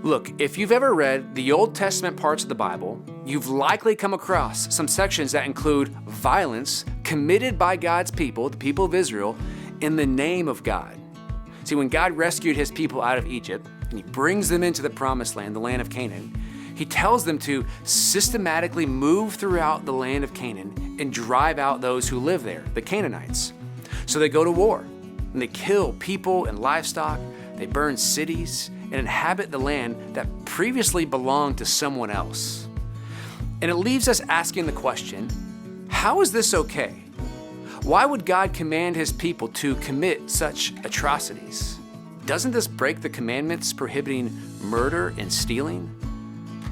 Look, if you've ever read the Old Testament parts of the Bible, you've likely come across some sections that include violence committed by God's people, the people of Israel, in the name of God. See, when God rescued his people out of Egypt, and he brings them into the promised land, the land of Canaan, he tells them to systematically move throughout the land of Canaan and drive out those who live there, the Canaanites. So they go to war, and they kill people and livestock, they burn cities, and inhabit the land that previously belonged to someone else. And it leaves us asking the question, how is this okay? Why would God command his people to commit such atrocities? Doesn't this break the commandments prohibiting murder and stealing?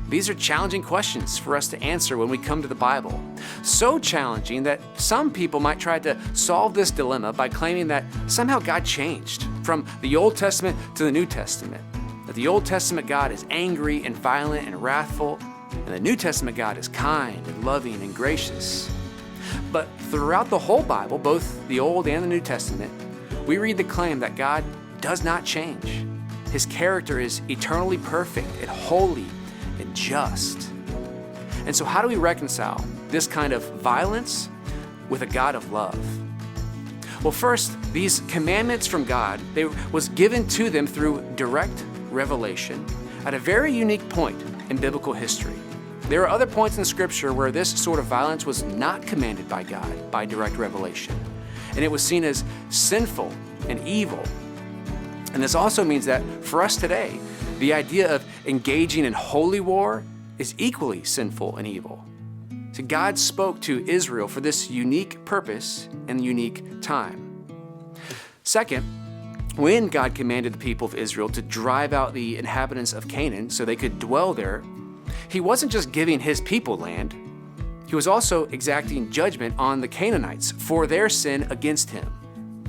These are challenging questions for us to answer when we come to the Bible. So challenging that some people might try to solve this dilemma by claiming that somehow God changed from the Old Testament to the New Testament. That the Old Testament God is angry and violent and wrathful, and the New Testament God is kind and loving and gracious. But throughout the whole Bible, both the Old and the New Testament, we read the claim that God does not change. His character is eternally perfect and holy and just. And so how do we reconcile this kind of violence with a God of love? Well, first, these commandments from God, they was given to them through direct revelation at a very unique point in biblical history. There are other points in Scripture where this sort of violence was not commanded by God by direct revelation, and it was seen as sinful and evil. And this also means that for us today, the idea of engaging in holy war is equally sinful and evil. So God spoke to Israel for this unique purpose and unique time. Second, when God commanded the people of Israel to drive out the inhabitants of Canaan so they could dwell there, he wasn't just giving his people land, he was also exacting judgment on the Canaanites for their sin against him.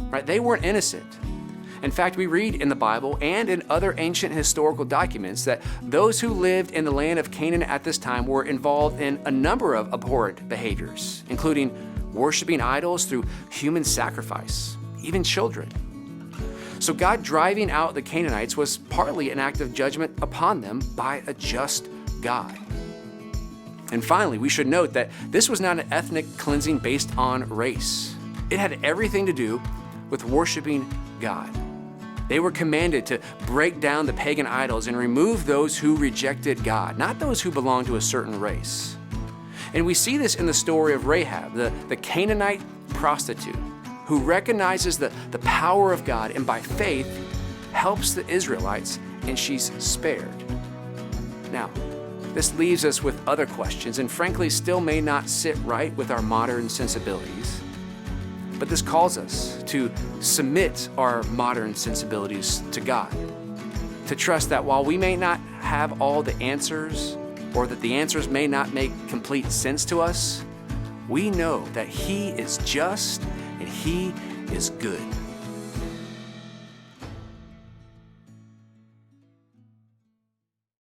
Right? They weren't innocent. In fact, we read in the Bible and in other ancient historical documents that those who lived in the land of Canaan at this time were involved in a number of abhorrent behaviors, including worshiping idols through human sacrifice, even children. So God driving out the Canaanites was partly an act of judgment upon them by a just God. And finally, we should note that this was not an ethnic cleansing based on race. It had everything to do with worshiping God. They were commanded to break down the pagan idols and remove those who rejected God, not those who belonged to a certain race. And we see this in the story of Rahab, the Canaanite prostitute, who recognizes the power of God and by faith helps the Israelites, and she's spared. Now, this leaves us with other questions and frankly still may not sit right with our modern sensibilities. But this calls us to submit our modern sensibilities to God, to trust that while we may not have all the answers or that the answers may not make complete sense to us, we know that He is just and He is good.